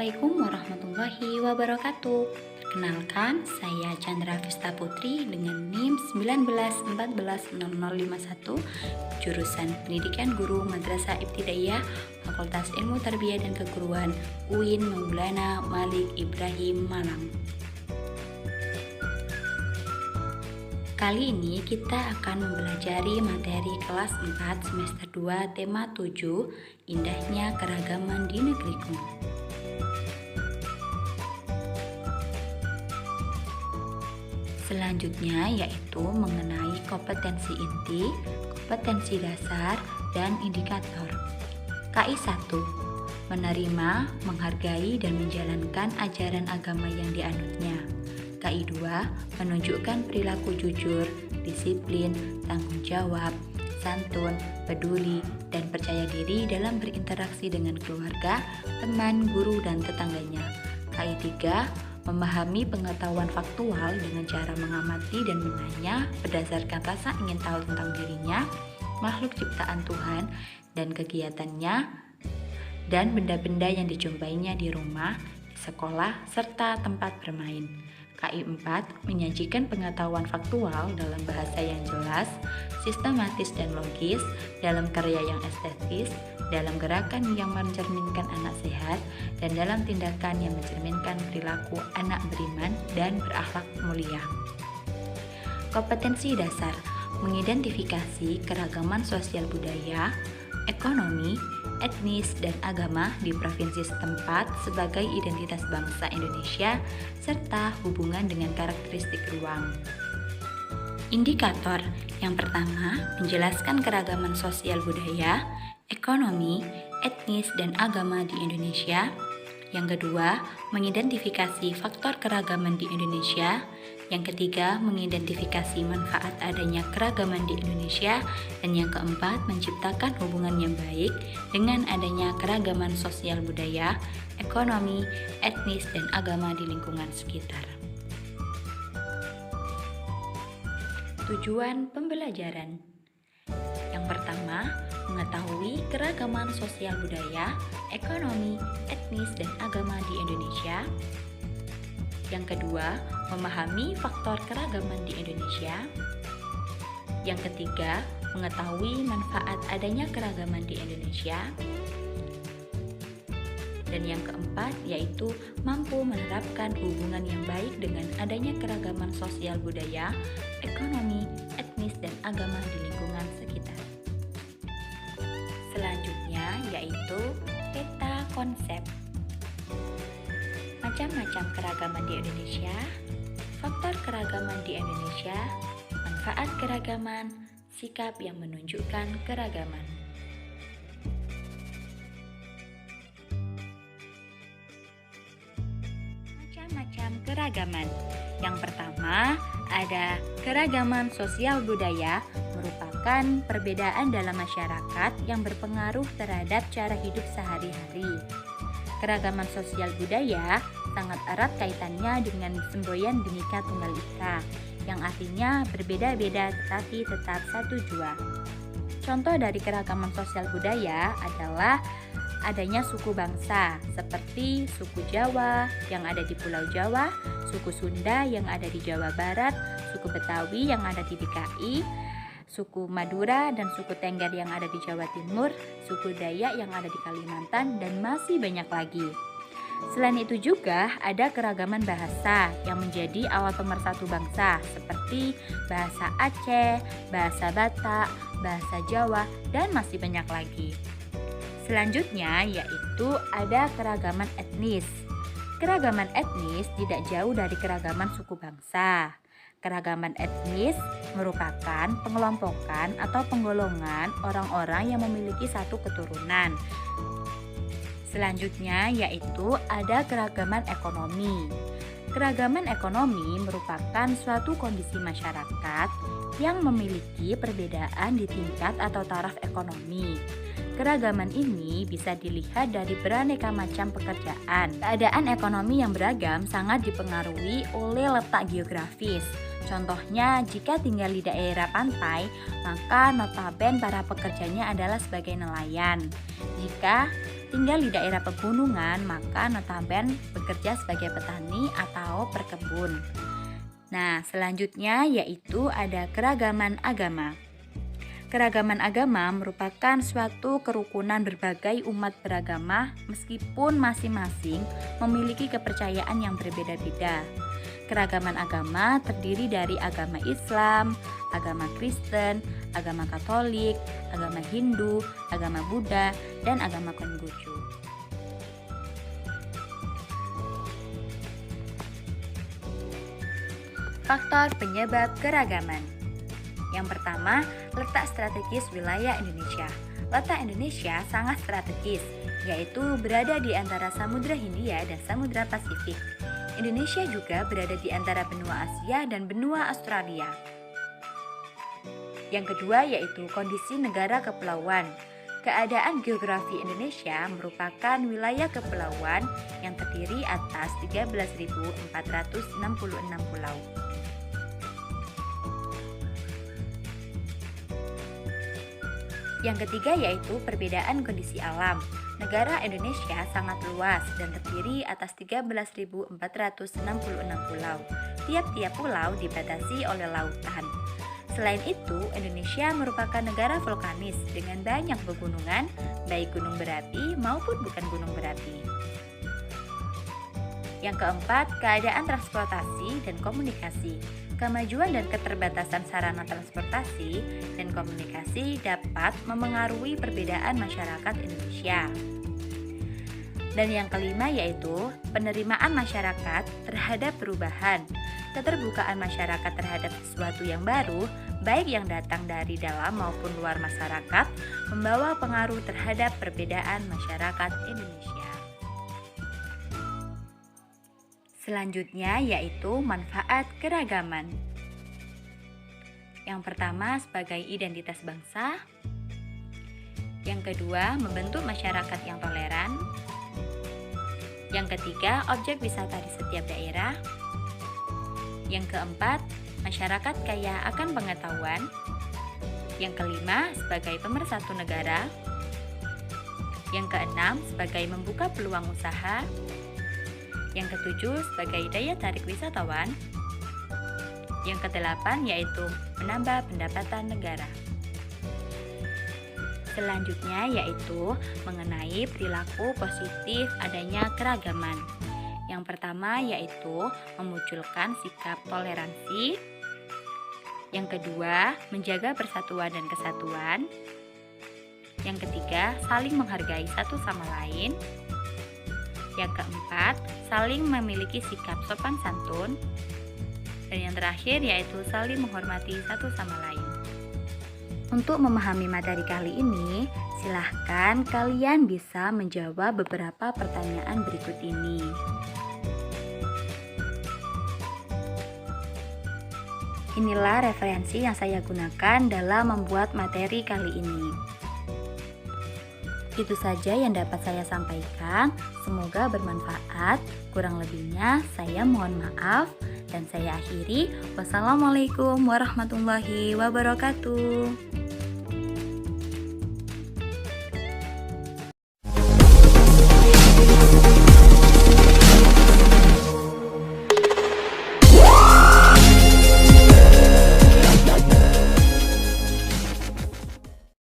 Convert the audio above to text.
Assalamualaikum warahmatullahi wabarakatuh. Perkenalkan, saya Chandra Vista Putri dengan NIM 19140051, jurusan Pendidikan Guru Madrasah Ibtidaiyah, Fakultas Ilmu Tarbiyah dan Keguruan, UIN Maulana Malik Ibrahim Malang. Kali ini kita akan mempelajari materi kelas 4 semester 2 tema 7, Indahnya Keragaman di Negeriku. Selanjutnya yaitu mengenai kompetensi inti, kompetensi dasar, dan indikator. KI 1. Menerima, menghargai, dan menjalankan ajaran agama yang dianutnya. KI 2. Menunjukkan perilaku jujur, disiplin, tanggung jawab, santun, peduli, dan percaya diri dalam berinteraksi dengan keluarga, teman, guru, dan tetangganya. KI 3. Memahami pengetahuan faktual dengan cara mengamati dan menanya berdasarkan rasa ingin tahu tentang dirinya, makhluk ciptaan Tuhan, dan kegiatannya, dan benda-benda yang dijumpainya di rumah, sekolah, serta tempat bermain. KI 4. Menyajikan pengetahuan faktual dalam bahasa yang jelas, sistematis dan logis, dalam karya yang estetis, dalam gerakan yang mencerminkan anak sehat, dan dalam tindakan yang mencerminkan perilaku anak beriman dan berakhlak mulia. Kompetensi dasar: mengidentifikasi keragaman sosial budaya, ekonomi, etnis, dan agama di provinsi setempat sebagai identitas bangsa Indonesia, serta hubungan dengan karakteristik ruang. Indikator: yang pertama, menjelaskan keragaman sosial budaya, ekonomi, etnis, dan agama di Indonesia. Yang kedua, mengidentifikasi faktor keragaman di Indonesia. Yang ketiga, mengidentifikasi manfaat adanya keragaman di Indonesia. Dan yang keempat, menciptakan hubungan yang baik dengan adanya keragaman sosial budaya, ekonomi, etnis, dan agama di lingkungan sekitar. Tujuan pembelajaran: yang pertama, mengetahui keragaman sosial budaya, ekonomi, etnis, dan agama di Indonesia. Yang kedua, memahami faktor keragaman di Indonesia. Yang ketiga, mengetahui manfaat adanya keragaman di Indonesia. Dan yang keempat, yaitu mampu menerapkan hubungan yang baik dengan adanya keragaman sosial budaya, ekonomi, etnis, dan agama di lingkungan sekitar. Selanjutnya yaitu peta konsep. Macam-macam keragaman di Indonesia, faktor keragaman di Indonesia, manfaat keragaman, sikap yang menunjukkan keragaman. Macam-macam keragaman. Yang pertama, ada keragaman sosial budaya, merupakan perbedaan dalam masyarakat yang berpengaruh terhadap cara hidup sehari-hari. Keragaman sosial budaya sangat erat kaitannya dengan semboyan Bhinneka Tunggal Ika, yang artinya berbeda-beda tetapi tetap satu jua. Contoh dari keragaman sosial budaya adalah adanya suku bangsa seperti suku Jawa yang ada di Pulau Jawa, suku Sunda yang ada di Jawa Barat, suku Betawi yang ada di DKI, suku Madura dan suku Tengger yang ada di Jawa Timur, suku Dayak yang ada di Kalimantan, dan masih banyak lagi. Selain itu juga ada keragaman bahasa yang menjadi alat pemersatu bangsa seperti bahasa Aceh, bahasa Batak, bahasa Jawa, dan masih banyak lagi. Selanjutnya yaitu ada keragaman etnis. Keragaman etnis tidak jauh dari keragaman suku bangsa. Keragaman etnis merupakan pengelompokan atau penggolongan orang-orang yang memiliki satu keturunan. Selanjutnya yaitu ada keragaman ekonomi. Keragaman ekonomi merupakan suatu kondisi masyarakat yang memiliki perbedaan di tingkat atau taraf ekonomi. Keragaman ini bisa dilihat dari beraneka macam pekerjaan. Keadaan ekonomi yang beragam sangat dipengaruhi oleh letak geografis. Contohnya, jika tinggal di daerah pantai, maka notaben para pekerjanya adalah sebagai nelayan. Jika tinggal di daerah pegunungan, maka notaben bekerja sebagai petani atau perkebun. Nah, selanjutnya yaitu ada keragaman agama. Keragaman agama merupakan suatu kerukunan berbagai umat beragama meskipun masing-masing memiliki kepercayaan yang berbeda-beda. Keragaman agama terdiri dari agama Islam, agama Kristen, agama Katolik, agama Hindu, agama Buddha, dan agama Konghucu. Faktor penyebab keragaman. Yang pertama, letak strategis wilayah Indonesia. Letak Indonesia sangat strategis, yaitu berada di antara Samudra Hindia dan Samudra Pasifik. Indonesia juga berada di antara benua Asia dan benua Australia. Yang kedua yaitu kondisi negara kepulauan. Keadaan geografi Indonesia merupakan wilayah kepulauan yang terdiri atas 13.466 pulau. Yang ketiga yaitu perbedaan kondisi alam. Negara Indonesia sangat luas dan terdiri atas 13.466 pulau. Tiap-tiap pulau dibatasi oleh lautan. Selain itu, Indonesia merupakan negara vulkanis dengan banyak pegunungan, baik gunung berapi maupun bukan gunung berapi. Yang keempat, keadaan transportasi dan komunikasi. Kemajuan dan keterbatasan sarana transportasi dan komunikasi dapat memengaruhi perbedaan masyarakat Indonesia. Dan yang kelima yaitu penerimaan masyarakat terhadap perubahan. Keterbukaan masyarakat terhadap sesuatu yang baru, baik yang datang dari dalam maupun luar masyarakat, membawa pengaruh terhadap perbedaan masyarakat Indonesia. Selanjutnya yaitu manfaat keragaman. Yang pertama sebagai identitas bangsa. Yang kedua membentuk masyarakat yang toleran. Yang ketiga objek wisata di setiap daerah. Yang keempat masyarakat kaya akan pengetahuan. Yang kelima sebagai pemersatu negara. Yang keenam sebagai membuka peluang usaha. Yang ketujuh sebagai daya tarik wisatawan. Yang kedelapan yaitu menambah pendapatan negara. Selanjutnya yaitu mengenai perilaku positif adanya keragaman. Yang pertama yaitu memunculkan sikap toleransi. Yang kedua, menjaga persatuan dan kesatuan. Yang ketiga, saling menghargai satu sama lain. Yang keempat, saling memiliki sikap sopan santun. Dan yang terakhir yaitu saling menghormati satu sama lain. Untuk memahami materi kali ini, silahkan kalian bisa menjawab beberapa pertanyaan berikut ini. Inilah referensi yang saya gunakan dalam membuat materi kali ini. Itu saja yang dapat saya sampaikan. Semoga bermanfaat. Kurang lebihnya saya mohon maaf dan saya akhiri. Wassalamualaikum warahmatullahi wabarakatuh.